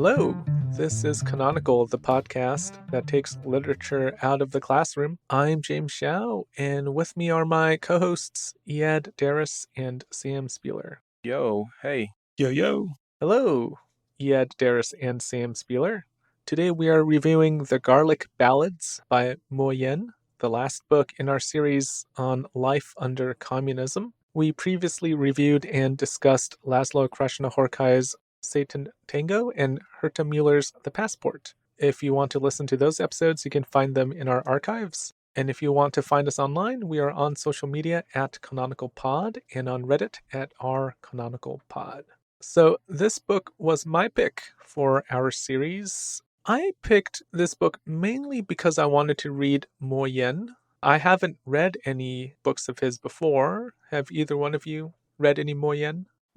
Hello, this is Canonical, the podcast that takes literature out of the classroom. I'm James Xiao, and with me are my co-hosts, Iad Darris and Sam Spieler. Yo, hey. Yo. Hello, Iad Darris and Sam Spieler. Today we are reviewing the Garlic Ballads by Mo, the last book in our series on Life Under Communism. We previously reviewed and discussed László Krasznahorkai's Satantango and Herta Muller's The Passport. If you want to listen to those episodes, you can find them in our archives. And if you want to find us online, we are on social media at Canonical Pod and on Reddit at rCanonicalPod. So this book was my pick for our series. I picked this book mainly because I wanted to read Mo. I haven't read any books of his before. Have either one of you read any Mo?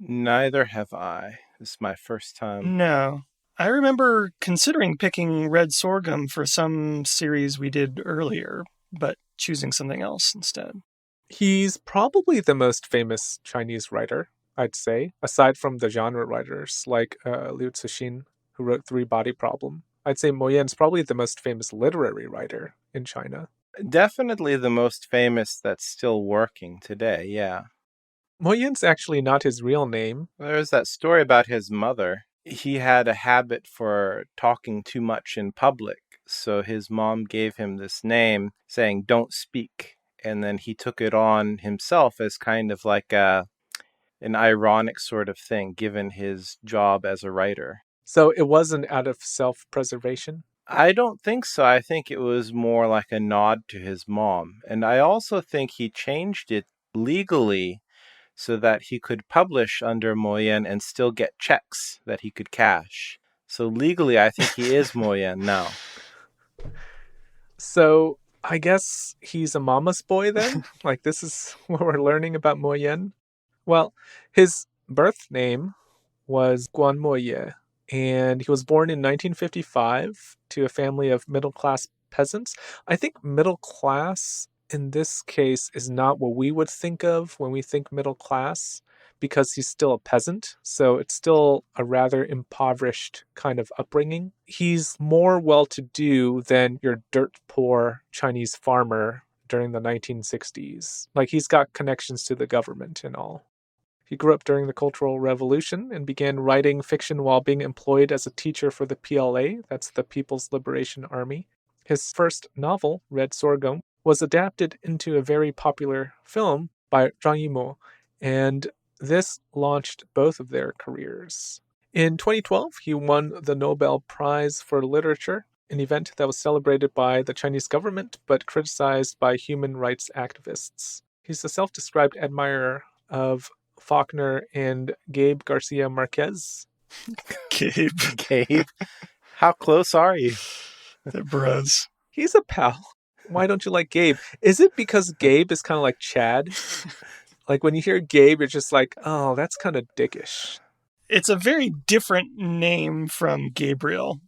Neither have I. This is my first time. No. I remember considering picking Red Sorghum for some series we did earlier, but choosing something else instead. He's probably the most famous Chinese writer, I'd say, aside from the genre writers like Liu Cixin, who wrote Three Body Problem. I'd say Mo Yan's probably the most famous literary writer in China. Definitely the most famous that's still working today, yeah. Mo Yan's actually not his real name. There's that story about his mother. He had a habit for talking too much in public, so his mom gave him this name saying, "Don't speak." And then he took it on himself as kind of like an ironic sort of thing, given his job as a writer. So it wasn't out of self-preservation? I don't think so. I think it was more like a nod to his mom. And I also think he changed it legally so that he could publish under Mo and still get checks that he could cash. So legally, I think he is Mo now. So I guess he's a mama's boy then? Like this is what we're learning about Mo. Well, his birth name was Guan Mo, and he was born in 1955 to a family of middle-class peasants. I think middle class in this case is not what we would think of when we think middle class, because he's still a peasant, so it's still a rather impoverished kind of upbringing. He's more well-to-do than your dirt-poor Chinese farmer during the 1960s. Like, he's got connections to the government and all. He grew up during the Cultural Revolution and began writing fiction while being employed as a teacher for the PLA, that's the People's Liberation Army. His first novel, Red Sorghum, was adapted into a very popular film by Zhang Yimou, and this launched both of their careers. In 2012, he won the Nobel Prize for Literature, an event that was celebrated by the Chinese government but criticized by human rights activists. He's a self-described admirer of Faulkner and Gabe Garcia Marquez. Gabe. How close are you? They're bros. He's a pal. Why don't you like Gabe? Is it because Gabe is kind of like Chad? Like when you hear Gabe, you're just like, oh, that's kind of dickish. It's a very different name from Gabriel.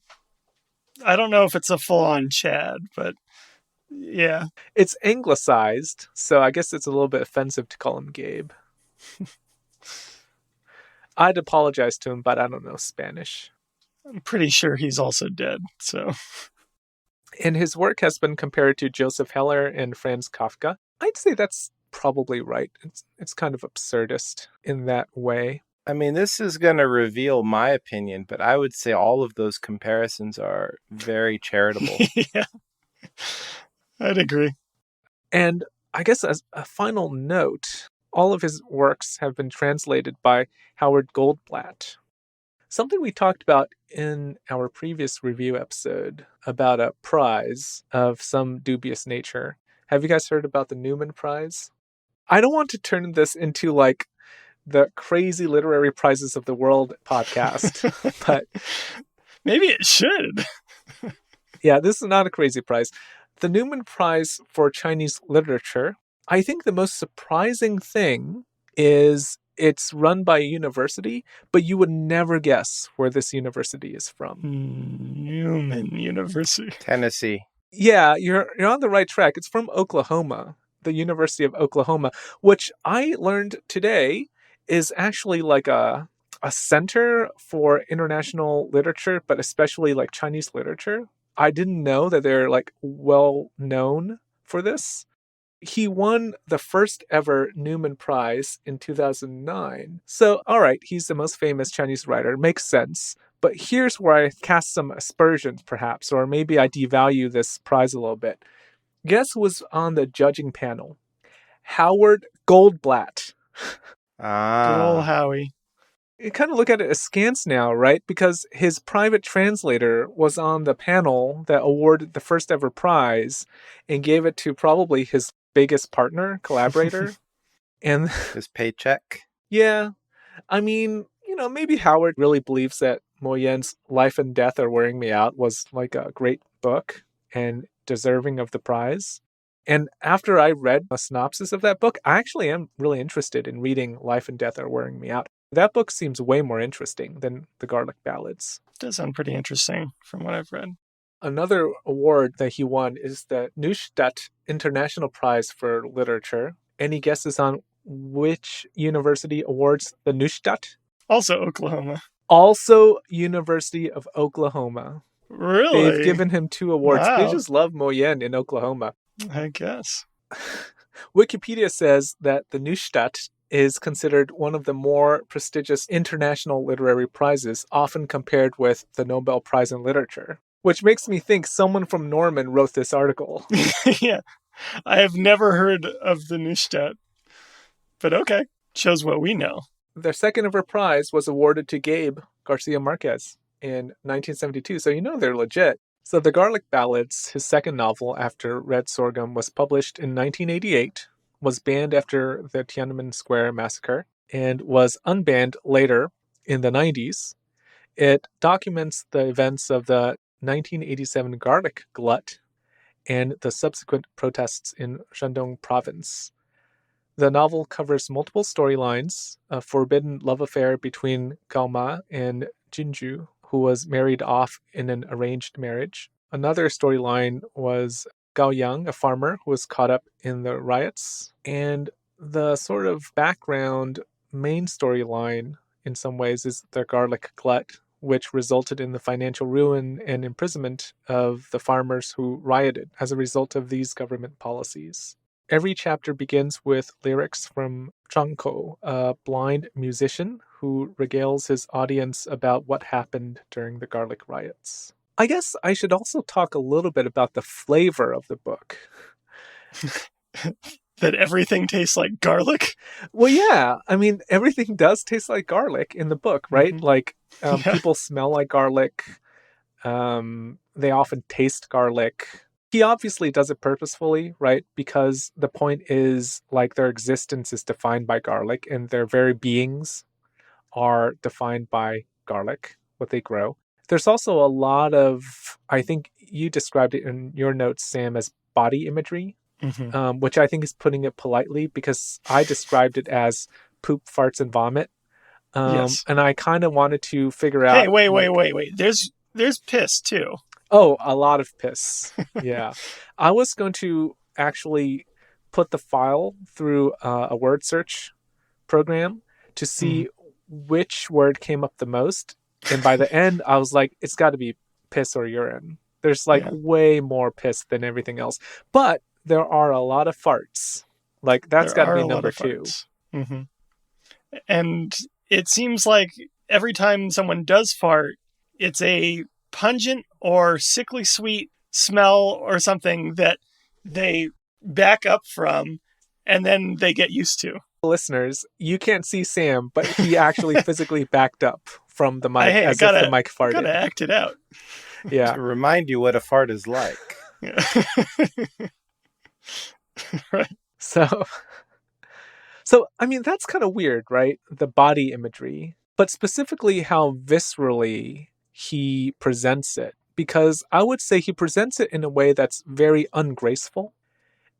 I don't know if it's a full-on Chad, but yeah. It's anglicized, so I guess it's a little bit offensive to call him Gabe. I'd apologize to him, but I don't know Spanish. I'm pretty sure he's also dead, so... And his work has been compared to Joseph Heller and Franz Kafka. I'd say that's probably right. It's kind of absurdist in that way. I mean, this is going to reveal my opinion, but I would say all of those comparisons are very charitable. Yeah, I'd agree. And I guess as a final note, all of his works have been translated by Howard Goldblatt. Something we talked about in our previous review episode about a prize of some dubious nature. Have you guys heard about the Newman Prize? I don't want to turn this into like the crazy literary prizes of the world podcast, but maybe it should. Yeah, this is not a crazy prize. The Newman Prize for Chinese Literature, I think the most surprising thing is it's run by a university, but you would never guess where this university is from. Newman University. Tennessee. Yeah, you're on the right track. It's from Oklahoma, the University of Oklahoma, which I learned today is actually like a a center for international literature, but especially like Chinese literature. I didn't know that they're like well known for this. He won the first ever Newman Prize in 2009. So, all right, he's the most famous Chinese writer. Makes sense. But here's where I cast some aspersions, perhaps, or maybe I devalue this prize a little bit. Guess who was on the judging panel? Howard Goldblatt. Good old Ah, Howie. You kind of look at it askance now, right? Because his private translator was on the panel that awarded the first ever prize and gave it to probably his biggest partner, collaborator. And his paycheck. yeah, I mean, maybe Howard really believes that Mo Yan's Life and Death Are Wearing Me Out was like a great book and deserving of the prize. And after I read a synopsis of that book, I actually am really interested in reading Life and Death Are Wearing Me Out. That book seems way more interesting than the Garlic Ballads. Does sound pretty interesting from what I've read. Another award that he won is the Nushdat International Prize for Literature. Any guesses on which university awards the Nushdat? Also Oklahoma. Also University of Oklahoma. Really? They've given him 2 awards. Wow. They just love Mo Yan in Oklahoma. I guess. Wikipedia says that the Nushdat is considered one of the more prestigious international literary prizes, often compared with the Nobel Prize in Literature. Which makes me think someone from Norman wrote this article. Yeah. I have never heard of the Nushdat. But okay. Shows what we know. Their second ever prize was awarded to Gabe Garcia Marquez in 1972, so they're legit. So The Garlic Ballads, his second novel after Red Sorghum, was published in 1988, was banned after the Tiananmen Square massacre, and was unbanned later in the 90s. It documents the events of the 1987 Garlic Glut and the subsequent protests in Shandong province. The novel covers multiple storylines: a forbidden love affair between Gao Ma and Jinju, who was married off in an arranged marriage. Another storyline was Gao Yang, a farmer who was caught up in the riots. And the sort of background main storyline, in some ways, is the Garlic Glut, which resulted in the financial ruin and imprisonment of the farmers who rioted as a result of these government policies. Every chapter begins with lyrics from Zhang Ko, a blind musician who regales his audience about what happened during the Garlic riots. I guess I should also talk a little bit about the flavor of the book. That everything tastes like garlic? Well, yeah. I mean, everything does taste like garlic in the book, right? Mm-hmm. Like, Yeah. people smell like garlic. They often taste garlic. He obviously does it purposefully, right? Because the point is, like, their existence is defined by garlic, and their very beings are defined by garlic, what they grow. There's also a lot of, I think you described it in your notes, Sam, as body imagery, Mm-hmm. which I think is putting it politely, because I described it as poop, farts, and vomit. Yes. And I kind of wanted to figure out... Hey, wait. There's piss, too. Oh, a lot of piss. Yeah. I was going to actually put the file through a word search program to see which word came up the most. And by the end, I was like, it's got to be piss or urine. There's way more piss than everything else. But there are a lot of farts. Like, that's got to be number 2. Mm-hmm. And it seems like every time someone does fart, it's a pungent or sickly sweet smell or something that they back up from and then they get used to. Listeners, you can't see Sam, but he actually physically backed up from the mic if the mic farted. I gotta act it out. Yeah. To remind you what a fart is like. Right. So, I mean, that's kind of weird, right? The body imagery, but specifically how viscerally he presents it, because I would say he presents it in a way that's very ungraceful.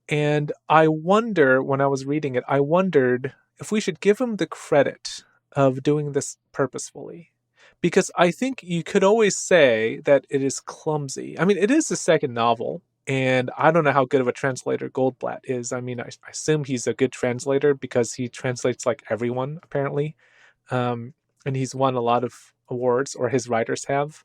And I wonder, when I was reading it, I wondered if we should give him the credit of doing this purposefully. Because I think you could always say that it is clumsy. I mean, it is the second novel, and I don't know how good of a translator Goldblatt is. I mean, I assume he's a good translator because he translates like everyone, apparently. and he's won a lot of awards, or his writers have.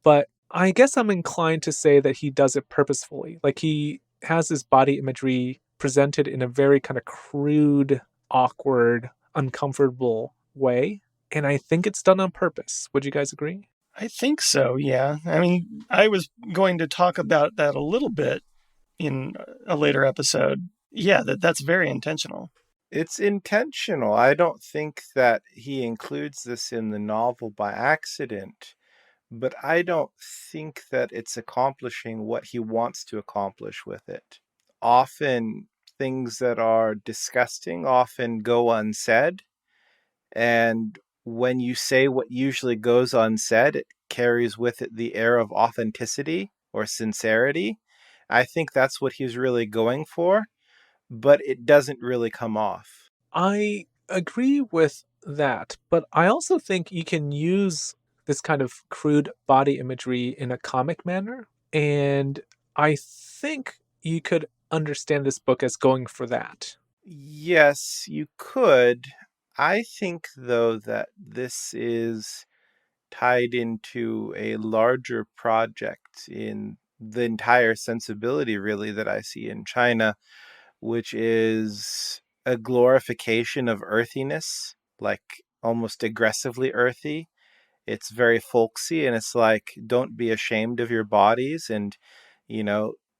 But I guess I'm inclined to say that he does it purposefully. Like, he has his body imagery presented in a very kind of crude, awkward, uncomfortable way. And I think it's done on purpose. Would you guys agree? I think so, yeah. I mean, I was going to talk about that a little bit in a later episode. Yeah, that's very intentional. It's intentional. I don't think that he includes this in the novel by accident, but I don't think that it's accomplishing what he wants to accomplish with it. Often things that are disgusting often go unsaid, and when you say what usually goes unsaid, it carries with it the air of authenticity or sincerity. I think that's what he's really going for, but it doesn't really come off. I agree with that, but I also think you can use this kind of crude body imagery in a comic manner. And I think you could understand this book as going for that. Yes, you could. I think, though, that this is tied into a larger project in the entire sensibility, really, that I see in China, which is a glorification of earthiness, like almost aggressively earthy. It's very folksy, and it's like, don't be ashamed of your bodies, and,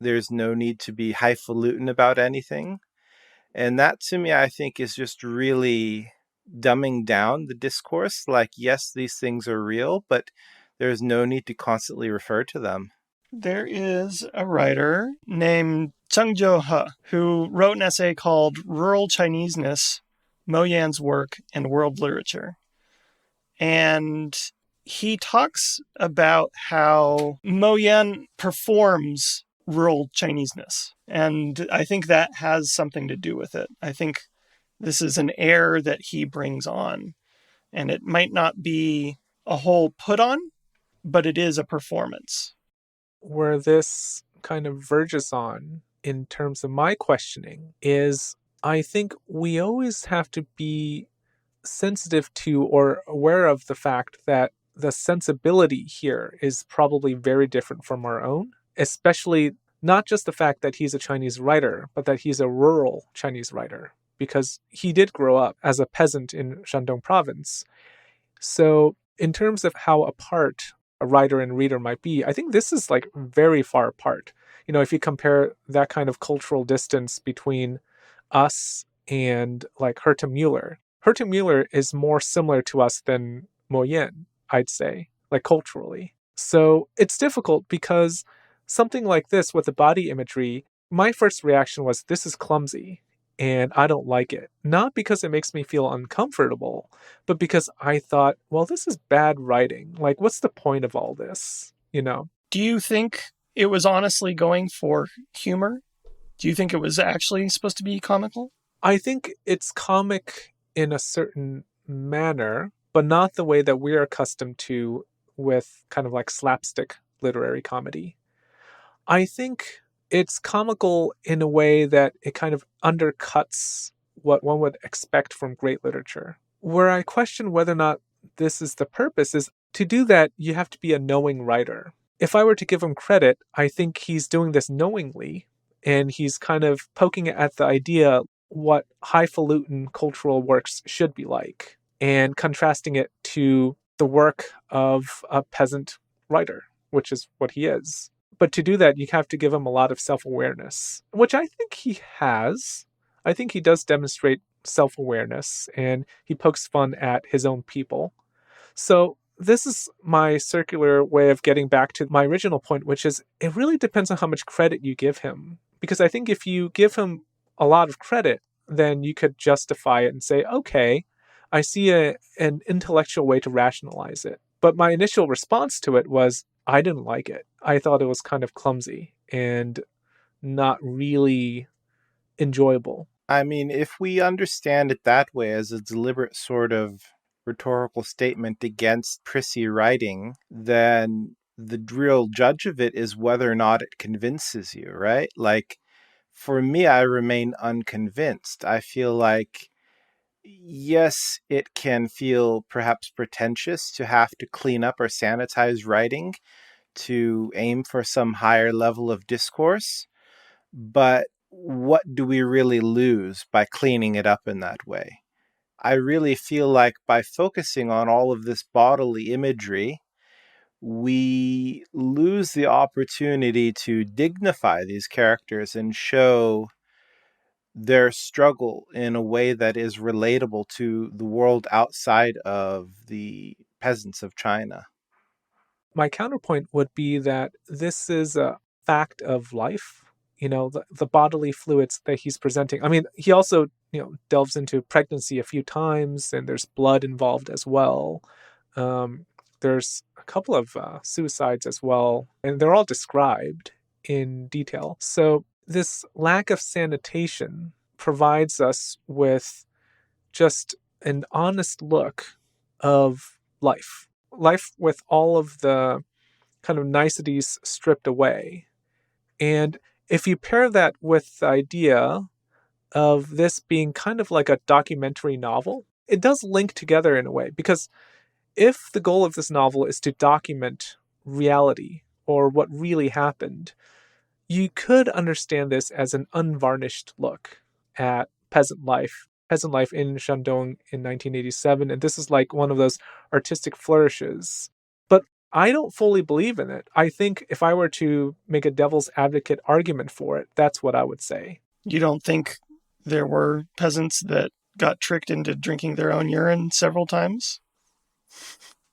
there's no need to be highfalutin about anything. And that, to me, I think is just really dumbing down the discourse. Like, yes, these things are real, but there's no need to constantly refer to them. There is a writer named Zheng Zhouhe who wrote an essay called Rural Chineseness, Mo Yan's Work and World Literature. And he talks about how Mo Yan performs rural Chineseness. And I think that has something to do with it. I think this is an air that he brings on. And it might not be a whole put on, but it is a performance. Where this kind of verges on in terms of my questioning is, I think we always have to be sensitive to or aware of the fact that the sensibility here is probably very different from our own, especially not just the fact that he's a Chinese writer, but that he's a rural Chinese writer, because he did grow up as a peasant in Shandong province. So in terms of how apart a writer and reader might be, I think this is like very far apart. If you compare that kind of cultural distance between us and like Herta Muller. Herta Muller is more similar to us than Mo Yan, I'd say, like culturally. So it's difficult because something like this with the body imagery, my first reaction was, this is clumsy and I don't like it. Not because it makes me feel uncomfortable, but because I thought, well, this is bad writing. Like, what's the point of all this? Do you think it was honestly going for humor? Do you think it was actually supposed to be comical? I think it's comic in a certain manner, but not the way that we're accustomed to with kind of like slapstick literary comedy. I think it's comical in a way that it kind of undercuts what one would expect from great literature. Where I question whether or not this is the purpose is, to do that, you have to be a knowing writer. If I were to give him credit, I think he's doing this knowingly, and he's kind of poking at the idea what highfalutin cultural works should be like, and contrasting it to the work of a peasant writer, which is what he is. But to do that, you have to give him a lot of self-awareness, which I think he has. I think he does demonstrate self-awareness, and he pokes fun at his own people. So this is my circular way of getting back to my original point, which is it really depends on how much credit you give him. Because I think if you give him a lot of credit, then you could justify it and say, okay, I see an intellectual way to rationalize it. But my initial response to it was, I didn't like it. I thought it was kind of clumsy and not really enjoyable. I mean, if we understand it that way, as a deliberate sort of rhetorical statement against prissy writing, then the real judge of it is whether or not it convinces you, right? Like, for me, I remain unconvinced. I feel like Yes, it can feel perhaps pretentious to have to clean up or sanitize writing to aim for some higher level of discourse. But what do we really lose by cleaning it up in that way? I really feel like by focusing on all of this bodily imagery, we lose the opportunity to dignify these characters and show their struggle in a way that is relatable to the world outside of the peasants of China. My counterpoint would be that this is a fact of life. The bodily fluids that he's presenting. I mean, he also, delves into pregnancy a few times, and there's blood involved as well. There's a couple of suicides as well, and they're all described in detail. So this lack of sanitation provides us with just an honest look of life. Life with all of the kind of niceties stripped away. And if you pair that with the idea of this being kind of like a documentary novel, it does link together in a way. Because if the goal of this novel is to document reality or what really happened, you could understand this as an unvarnished look at peasant life in Shandong in 1987. And this is like one of those artistic flourishes. But I don't fully believe in it. I think if I were to make a devil's advocate argument for it, that's what I would say. You don't think there were peasants that got tricked into drinking their own urine several times?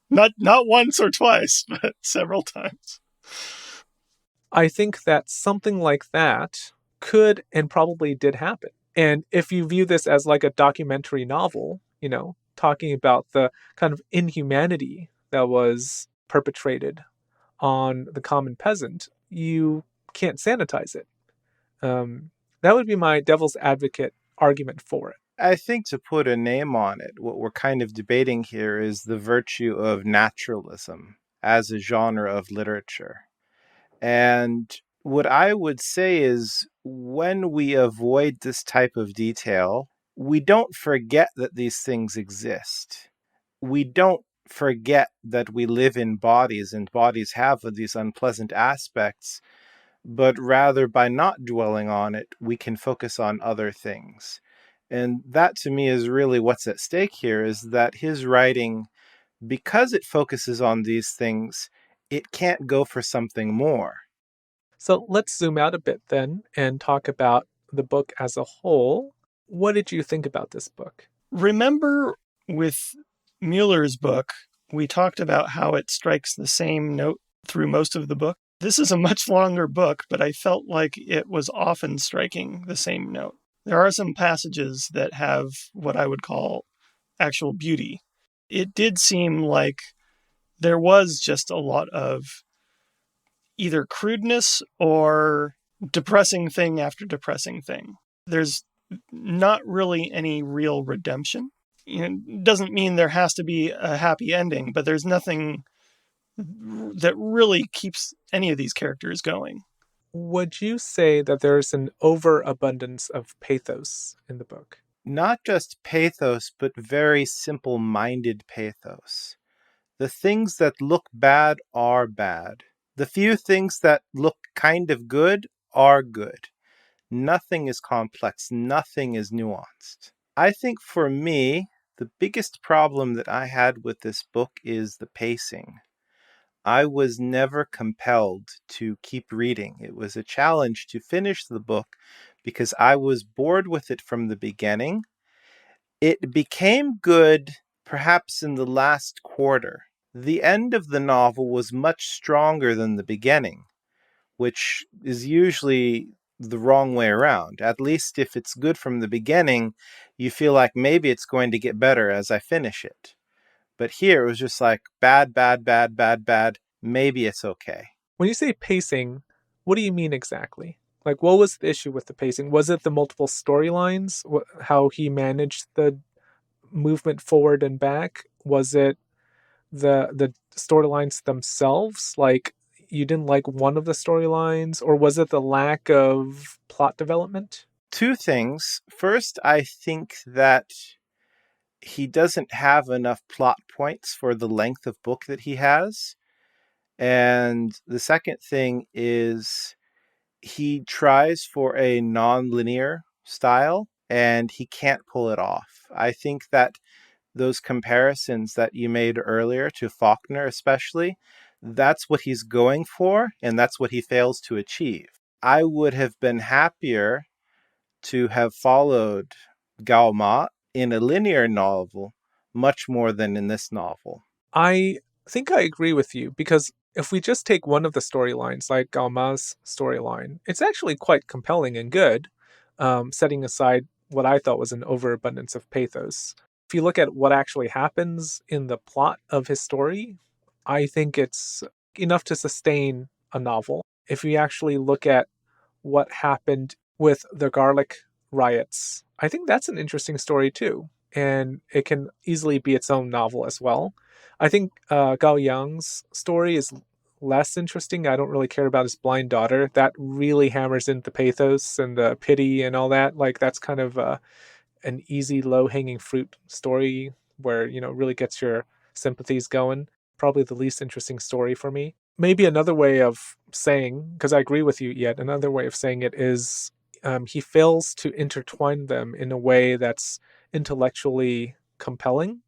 Not once or twice, but several times. I think that something like that could and probably did happen. And if you view this as like a documentary novel, talking about the kind of inhumanity that was perpetrated on the common peasant, you can't sanitize it. That would be my devil's advocate argument for it. I think to put a name on it, what we're kind of debating here is the virtue of naturalism as a genre of literature. And what I would say is when we avoid this type of detail, we don't forget that these things exist. We don't forget that we live in bodies and bodies have these unpleasant aspects, but rather by not dwelling on it, we can focus on other things. And that to me is really what's at stake here, is that his writing, because it focuses on these things, it can't go for something more. So let's zoom out a bit then and talk about the book as a whole. What did you think about this book? Remember with Muller's book, we talked about how it strikes the same note through most of the book. This is a much longer book, but I felt like it was often striking the same note. There are some passages that have what I would call actual beauty. It did seem like there was just a lot of either crudeness or depressing thing after depressing thing. There's not really any real redemption. It doesn't mean there has to be a happy ending, but there's nothing that really keeps any of these characters going. Would you say that there's an overabundance of pathos in the book? Not just pathos, but very simple-minded pathos. The things that look bad are bad. The few things that look kind of good are good. Nothing is complex. Nothing is nuanced. I think for me, the biggest problem that I had with this book is the pacing. I was never compelled to keep reading. It was a challenge to finish the book because I was bored with it from the beginning. It became good perhaps in the last quarter. The end of the novel was much stronger than the beginning, which is usually the wrong way around. At least if it's good from the beginning, you feel like maybe it's going to get better as I finish it. But here it was just like bad, bad, bad, bad, bad. Maybe it's okay. When you say pacing, what do you mean exactly? Like, what was the issue with the pacing? Was it the multiple storylines? How he managed the movement forward and back? Was it the storylines themselves? Like, you didn't like one of the storylines? Or was it the lack of plot development? Two things. First, I think that he doesn't have enough plot points for the length of book that he has. And the second thing is he tries for a non-linear style and he can't pull it off. I think that those comparisons that you made earlier to Faulkner especially, that's what he's going for and that's what he fails to achieve. I would have been happier to have followed Gauma in a linear novel much more than in this novel. I think I agree with you, because if we just take one of the storylines, like Galma's storyline, it's actually quite compelling and good, setting aside what I thought was an overabundance of pathos. If you look at what actually happens in the plot of his story, I think it's enough to sustain a novel. If we actually look at what happened with the Garlic riots, I think that's an interesting story too. And it can easily be its own novel as well. I think Gao Yang's story is less interesting. I don't really care about his blind daughter. That really hammers in the pathos and the pity and all that. Like, that's kind of an easy, low-hanging fruit story where, really gets your sympathies going. Probably the least interesting story for me. Maybe another way of saying, because I agree with you, yet another way of saying it is he fails to intertwine them in a way that's intellectually compelling.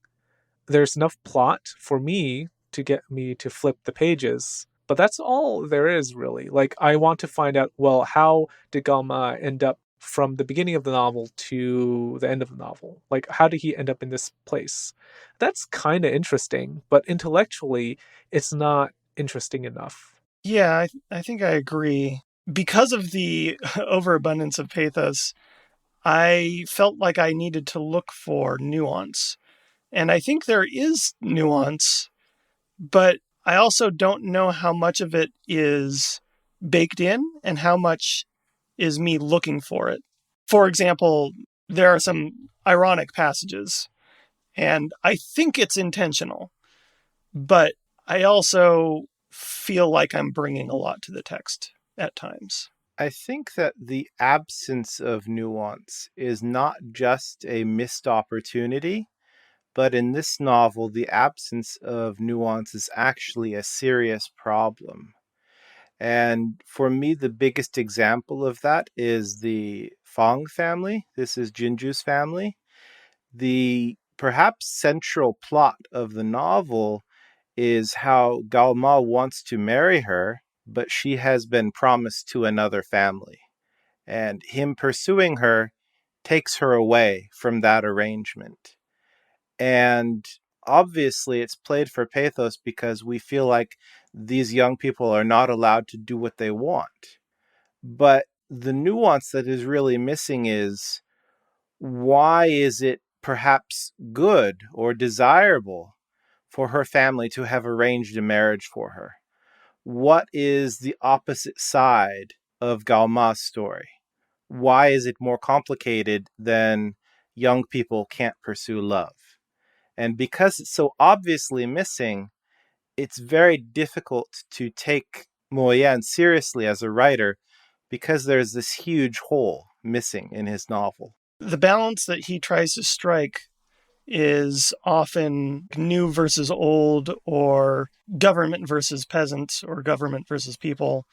There's enough plot for me to get me to flip the pages, but that's all there is, really. Like, I want to find out, well, how did Galma end up from the beginning of the novel to the end of the novel? Like, how did he end up in this place? That's kind of interesting, but intellectually, it's not interesting enough. Yeah, I think I agree. Because of the overabundance of pathos, I felt like I needed to look for nuance. And I think there is nuance, but I also don't know how much of it is baked in and how much is me looking for it. For example, there are some ironic passages, and I think it's intentional, but I also feel like I'm bringing a lot to the text at times. I think that the absence of nuance is not just a missed opportunity, but in this novel, the absence of nuance is actually a serious problem. And for me, the biggest example of that is the Fong family. This is Jinju's family. The perhaps central plot of the novel is how Galma wants to marry her, but she has been promised to another family. And him pursuing her takes her away from that arrangement. And obviously, it's played for pathos because we feel like these young people are not allowed to do what they want. But the nuance that is really missing is, why is it perhaps good or desirable for her family to have arranged a marriage for her? What is the opposite side of Galma's story? Why is it more complicated than young people can't pursue love? And because it's so obviously missing, it's very difficult to take Moyen seriously as a writer because there's this huge hole missing in his novel. The balance that he tries to strike is often new versus old, or government versus peasants, or government versus people.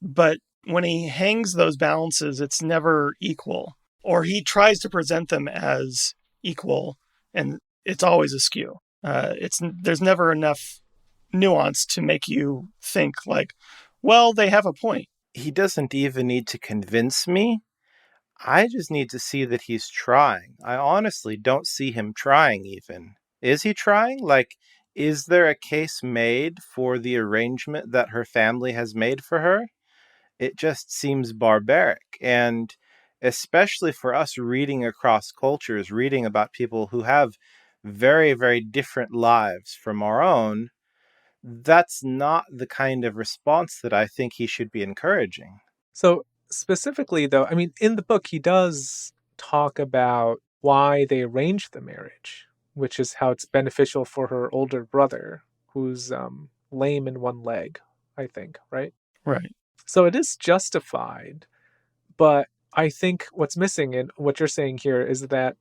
But when he hangs those balances, it's never equal. Or he tries to present them as equal, and it's always askew. There's never enough nuance to make you think like, well, they have a point. He doesn't even need to convince me. I just need to see that he's trying. I honestly don't see him trying even. Is he trying? Like, is there a case made for the arrangement that her family has made for her? It just seems barbaric. And especially for us reading across cultures, reading about people who have very, very different lives from our own, that's not the kind of response that I think he should be encouraging. So, specifically, though, I mean, in the book, he does talk about why they arranged the marriage, which is how it's beneficial for her older brother, who's lame in one leg, I think, right? Right. So it is justified, but I think what's missing in what you're saying here is that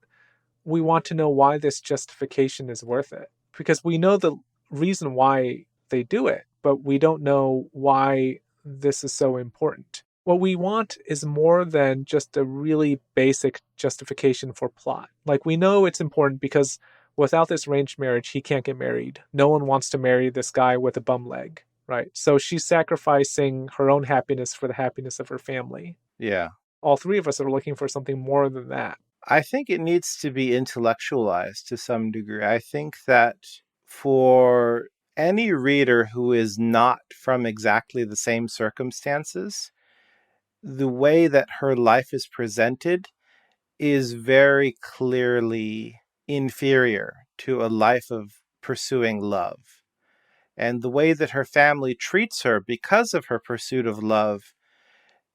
we want to know why this justification is worth it. Because we know the reason why they do it, but we don't know why this is so important. What we want is more than just a really basic justification for plot. Like, we know it's important because without this arranged marriage, he can't get married. No one wants to marry this guy with a bum leg, right? So she's sacrificing her own happiness for the happiness of her family. Yeah. All three of us are looking for something more than that. I think it needs to be intellectualized to some degree. I think that for any reader who is not from exactly the same circumstances, the way that her life is presented is very clearly inferior to a life of pursuing love. And the way that her family treats her because of her pursuit of love,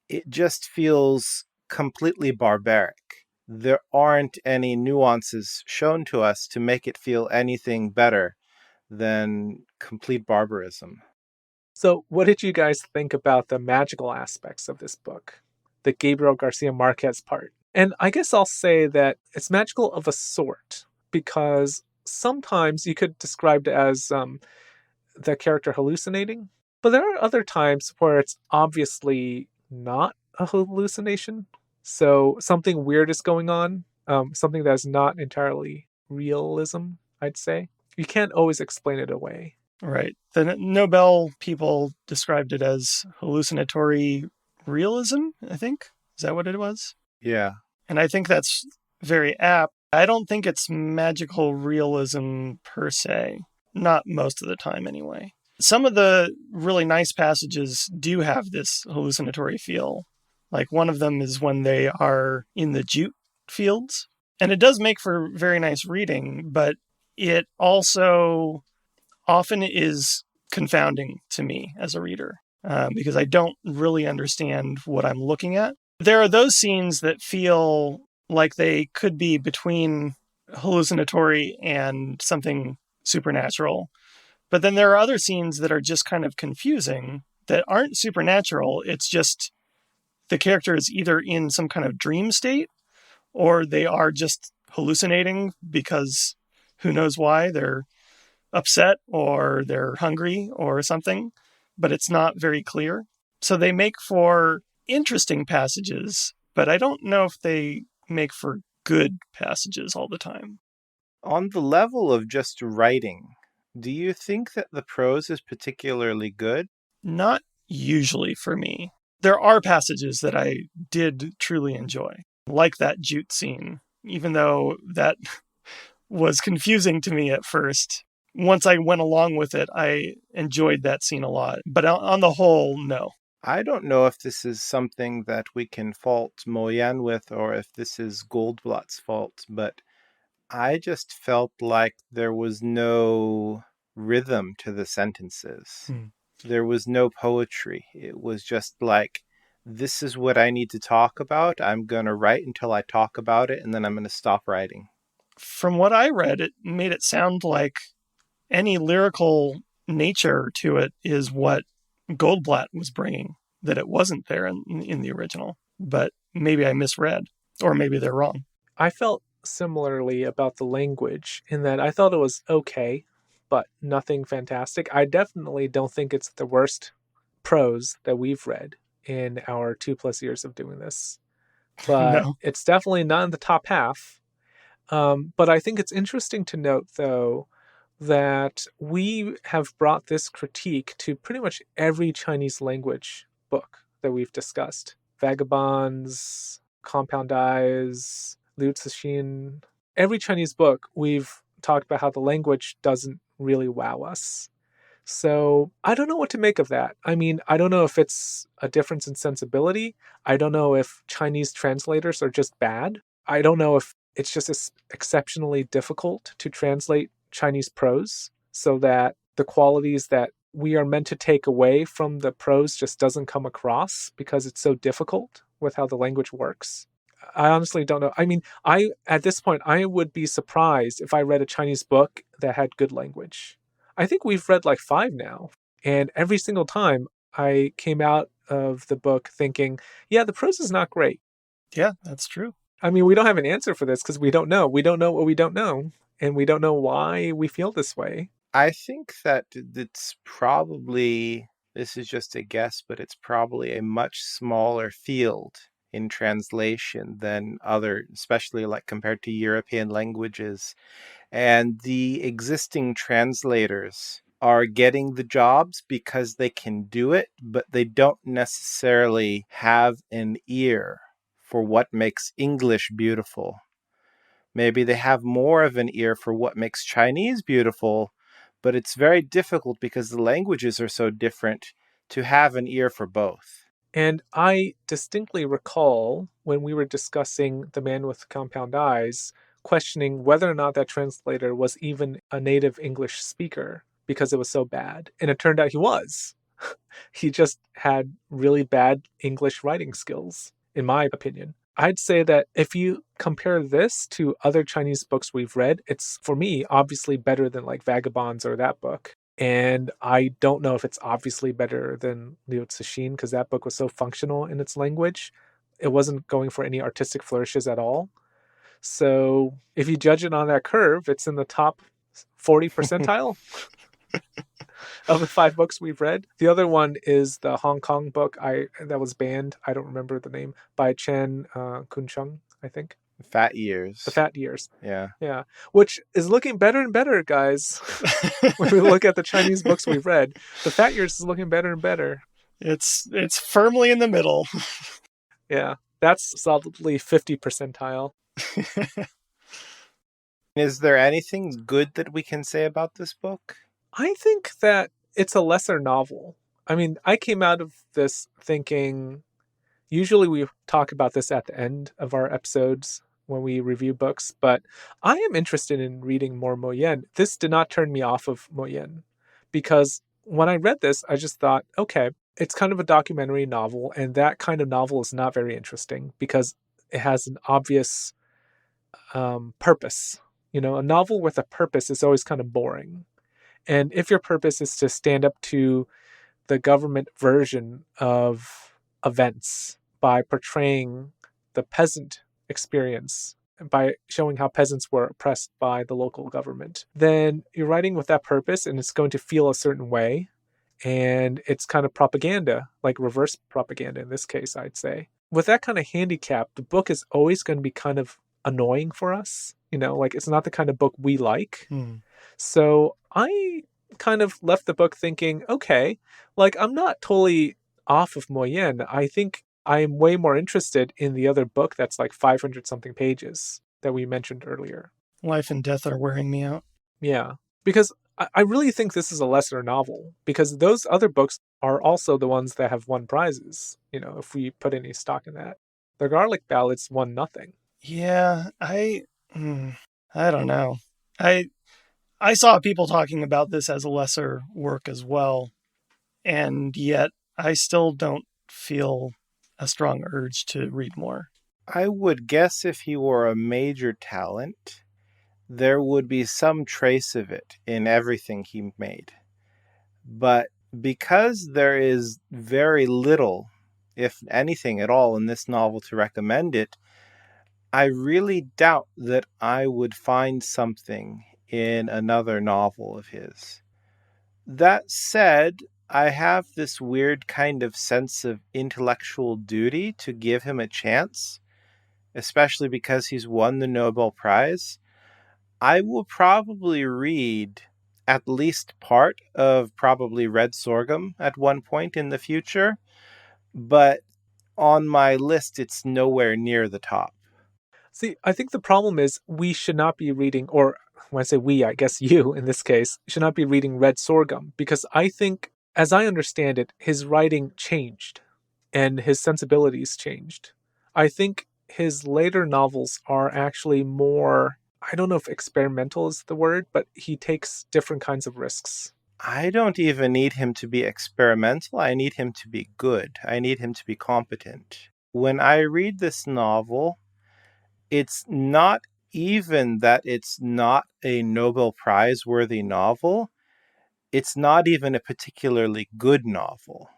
it just feels completely barbaric. There aren't any nuances shown to us to make it feel anything better than complete barbarism. So, what did you guys think about the magical aspects of this book? The Gabriel Garcia Marquez part. And I guess I'll say that it's magical of a sort, because sometimes you could describe it as the character hallucinating, but there are other times where it's obviously not a hallucination. So something weird is going on, something that is not entirely realism, I'd say. You can't always explain it away. Right. The Nobel people described it as hallucinatory realism, I think. Is that what it was? Yeah. And I think that's very apt. I don't think it's magical realism per se. Not most of the time, anyway. Some of the really nice passages do have this hallucinatory feel. Like, one of them is when they are in the jute fields. And it does make for very nice reading, but it also often is confounding to me as a reader, because I don't really understand what I'm looking at. There are those scenes that feel like they could be between hallucinatory and something supernatural. But then there are other scenes that are just kind of confusing, that aren't supernatural. It's just the character is either in some kind of dream state, or they are just hallucinating because who knows why. They're upset or they're hungry or something, but it's not very clear. So they make for interesting passages, but I don't know if they make for good passages all the time. On the level of just writing, do you think that the prose is particularly good? Not usually for me. There are passages that I did truly enjoy, like that jute scene, even though that was confusing to me at first. Once I went along with it, I enjoyed that scene a lot. But on the whole, no. I don't know if this is something that we can fault Mo Yan with, or if this is Goldblatt's fault, but I just felt like there was no rhythm to the sentences. There was no poetry. It was just like, this is what I need to talk about. I'm going to write until I talk about it, and then I'm going to stop writing. From what I read, it made it sound like any lyrical nature to it is what Goldblatt was bringing, that it wasn't there in the original. But maybe I misread, or maybe they're wrong. I felt similarly about the language in that I thought it was okay, but nothing fantastic. I definitely don't think it's the worst prose that we've read in our 2+ years of doing this, but No. It's definitely not in the top half. But I think it's interesting to note, though, that we have brought this critique to pretty much every Chinese language book that we've discussed. Vagabonds, Compound Eyes, Liu Cixin. Every Chinese book, we've talked about how the language doesn't really wow us. So I don't know what to make of that. I mean, I don't know if it's a difference in sensibility. I don't know if Chinese translators are just bad. I don't know if it's just exceptionally difficult to translate Chinese prose so that the qualities that we are meant to take away from the prose just doesn't come across because it's so difficult with how the language works. I honestly don't know. I mean, at this point, I would be surprised if I read a Chinese book that had good language. I think we've read like 5 now, and every single time I came out of the book thinking, yeah, the prose is not great. Yeah, that's true. I mean, we don't have an answer for this because we don't know. We don't know what we don't know. And we don't know why we feel this way. I think that it's probably, this is just a guess, but it's probably a much smaller field in translation than other, especially like compared to European languages. And the existing translators are getting the jobs because they can do it, but they don't necessarily have an ear for what makes English beautiful. Maybe they have more of an ear for what makes Chinese beautiful, but it's very difficult because the languages are so different to have an ear for both. And I distinctly recall when we were discussing The Man with Compound Eyes, questioning whether or not that translator was even a native English speaker because it was so bad. And it turned out he was. He just had really bad English writing skills, in my opinion. I'd say that if you compare this to other Chinese books we've read, it's, for me, obviously better than like Vagabonds or that book. And I don't know if it's obviously better than Liu Cixin because that book was so functional in its language. It wasn't going for any artistic flourishes at all. So if you judge it on that curve, it's in the top 40 percentile of the 5 books we've read. The other one is the Hong Kong book that was banned. I don't remember the name, by Chen Kuncheng, I think. Fat Years. The Fat Years. Yeah. Yeah. Which is looking better and better, guys. When we look at the Chinese books we've read, the Fat Years is looking better and better. It's firmly in the middle. Yeah. That's solidly 50 percentile. Is there anything good that we can say about this book? I think that it's a lesser novel. I mean, I came out of this thinking, usually we talk about this at the end of our episodes when we review books, but I am interested in reading more Mo Yan. This did not turn me off of Mo Yan because when I read this, I just thought, okay, it's kind of a documentary novel, and that kind of novel is not very interesting because it has an obvious purpose. You know, a novel with a purpose is always kind of boring. And if your purpose is to stand up to the government version of events by portraying the peasant experience, by showing how peasants were oppressed by the local government, then you're writing with that purpose and it's going to feel a certain way. And it's kind of propaganda, like reverse propaganda in this case, I'd say. With that kind of handicap, the book is always going to be kind of annoying for us. You know, like it's not the kind of book we like. So I kind of left the book thinking, okay, like I'm not totally off of Mo Yan. I think I'm way more interested in the other book that's like 500 something pages that we mentioned earlier. Life and Death are wearing me out. Yeah, because I really think this is a lesser novel because those other books are also the ones that have won prizes, you know, if we put any stock in that. The Garlic Ballads won nothing. Yeah, I don't know. I saw people talking about this as a lesser work as well, and yet I still don't feel a strong urge to read more. I would guess if he were a major talent, there would be some trace of it in everything he made. But because there is very little, if anything at all, in this novel to recommend it, I really doubt that I would find something in another novel of his. That said, I have this weird kind of sense of intellectual duty to give him a chance, especially because he's won the Nobel Prize. I will probably read at least part of probably Red Sorghum at one point in the future, but on my list, it's nowhere near the top. See, I think the problem is we should not be reading, or when I say we, I guess you in this case, should not be reading Red Sorghum, because I think, as I understand it, his writing changed and his sensibilities changed. I think his later novels are actually more, I don't know if experimental is the word, but he takes different kinds of risks. I don't even need him to be experimental. I need him to be good. I need him to be competent. When I read this novel, it's not even that it's not a Nobel Prize worthy novel. It's not even a particularly good novel.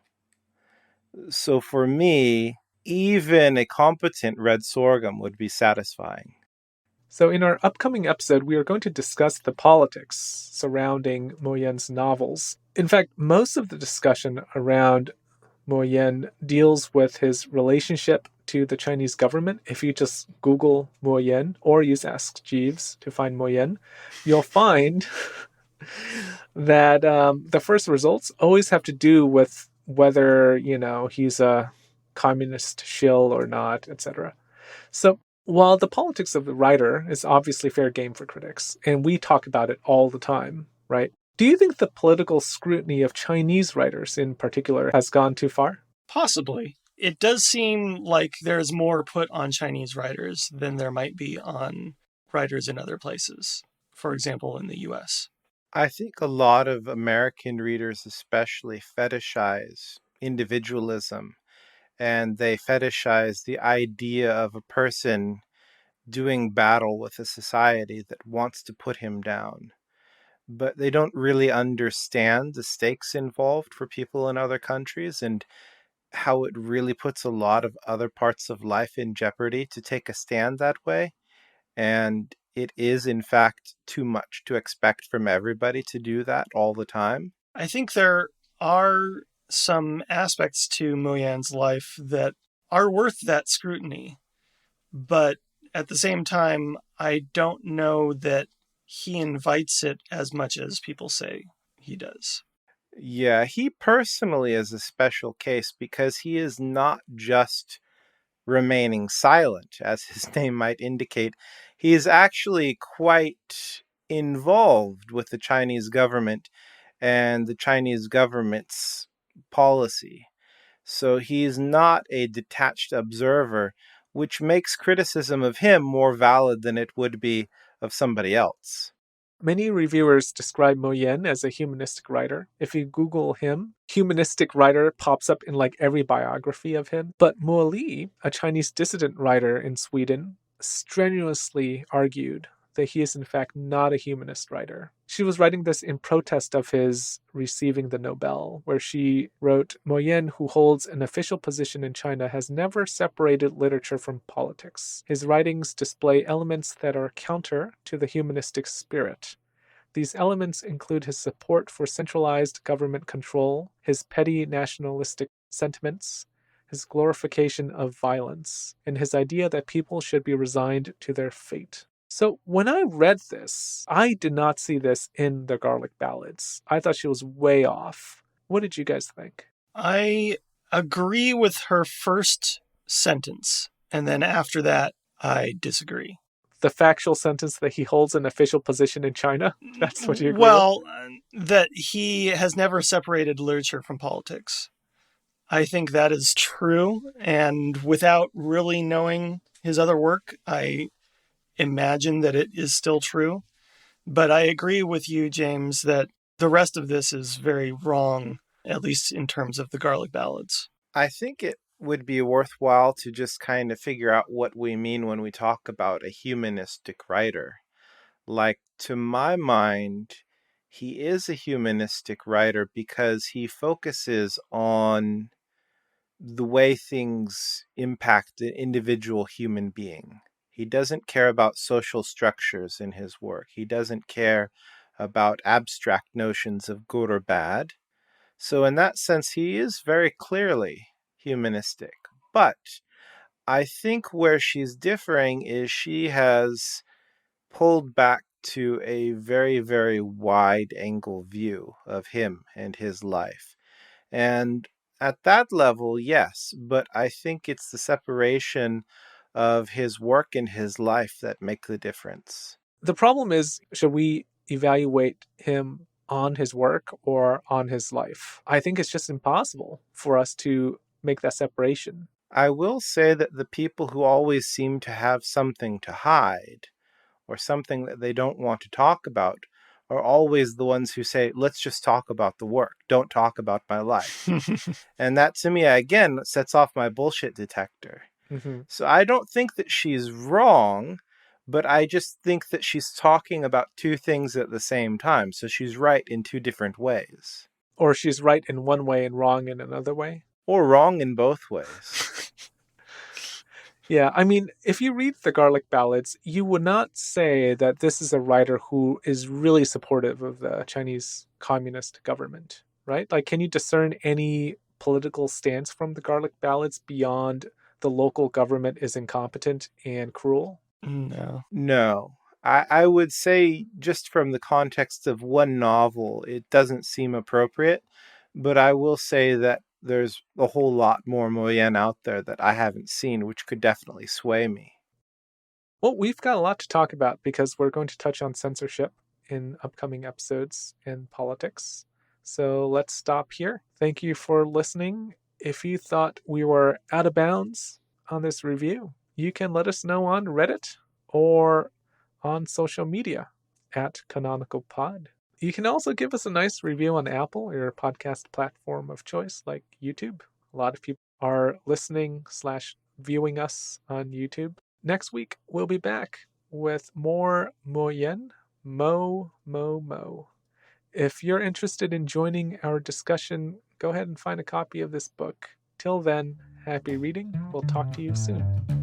So for me, even a competent red sorghum would be satisfying. So in our upcoming episode, we are going to discuss the politics surrounding Mo Yan's novels. In fact, most of the discussion around Mo Yan deals with his relationship to the Chinese government. If you just Google Mo Yan or use Ask Jeeves to find Mo Yan, you'll find that the first results always have to do with whether, he's a communist shill or not, etc. So while the politics of the writer is obviously fair game for critics, and we talk about it all the time, right? Do you think the political scrutiny of Chinese writers in particular has gone too far? Possibly. It does seem like there's more put on Chinese writers than there might be on writers in other places, for example, in the US. I think a lot of American readers especially fetishize individualism, and they fetishize the idea of a person doing battle with a society that wants to put him down. But they don't really understand the stakes involved for people in other countries and how it really puts a lot of other parts of life in jeopardy to take a stand that way. And it is, in fact, too much to expect from everybody to do that all the time. I think there are some aspects to Mo Yan's life that are worth that scrutiny. But at the same time, I don't know that he invites it as much as people say he does. Yeah, he personally is a special case because he is not just remaining silent, as his name might indicate. He is actually quite involved with the Chinese government and the Chinese government's policy. So he's not a detached observer, which makes criticism of him more valid than it would be of somebody else. Many reviewers describe Mo Yan as a humanistic writer. If you Google him, humanistic writer pops up in like every biography of him. But Mo Li, a Chinese dissident writer in Sweden, strenuously argued that he is in fact not a humanist writer. She was writing this in protest of his receiving the Nobel, where she wrote, Mo Yan, who holds an official position in China, has never separated literature from politics. His writings display elements that are counter to the humanistic spirit. These elements include his support for centralized government control, his petty nationalistic sentiments, his glorification of violence, and his idea that people should be resigned to their fate. So when I read this, I did not see this in the Garlic Ballads. I thought she was way off. What did you guys think? I agree with her first sentence, and then after that, I disagree. The factual sentence that he holds an official position in China? That's what you agree Well, that he has never separated literature from politics. I think that is true, and without really knowing his other work, I imagine that it is still true. But I agree with you, James, that the rest of this is very wrong, at least in terms of the Garlic Ballads. I think it would be worthwhile to just kind of figure out what we mean when we talk about a humanistic writer. Like, to my mind, he is a humanistic writer because he focuses on the way things impact the individual human being. He doesn't care about social structures in his work. He doesn't care about abstract notions of good or bad. So in that sense, he is very clearly humanistic. But I think where she's differing is she has pulled back to a very, very wide angle view of him and his life. And at that level, yes, but I think it's the separation of his work and his life that make the difference. The problem is, should we evaluate him on his work or on his life? I think it's just impossible for us to make that separation. I will say that the people who always seem to have something to hide or something that they don't want to talk about are always the ones who say, let's just talk about the work. Don't talk about my life. And that, to me, again, sets off my bullshit detector. Mm-hmm. So I don't think that she's wrong, but I just think that she's talking about two things at the same time. So she's right in two different ways. Or she's right in one way and wrong in another way. Or wrong in both ways. Yeah, I mean, if you read the Garlic Ballads, you would not say that this is a writer who is really supportive of the Chinese communist government, right? Like, can you discern any political stance from the Garlic Ballads beyond the local government is incompetent and cruel? No. No. I would say, just from the context of one novel, it doesn't seem appropriate. But I will say that there's a whole lot more Moyen out there that I haven't seen, which could definitely sway me. Well, we've got a lot to talk about because we're going to touch on censorship in upcoming episodes and politics. So let's stop here. Thank you for listening. If you thought we were out of bounds on this review, you can let us know on Reddit or on social media at Canonical Pod. You can also give us a nice review on Apple or your podcast platform of choice like YouTube. A lot of people are listening / viewing us on YouTube. Next week, we'll be back with more Moyen, Mo. If you're interested in joining our discussion, go ahead and find a copy of this book. Till then, happy reading. We'll talk to you soon.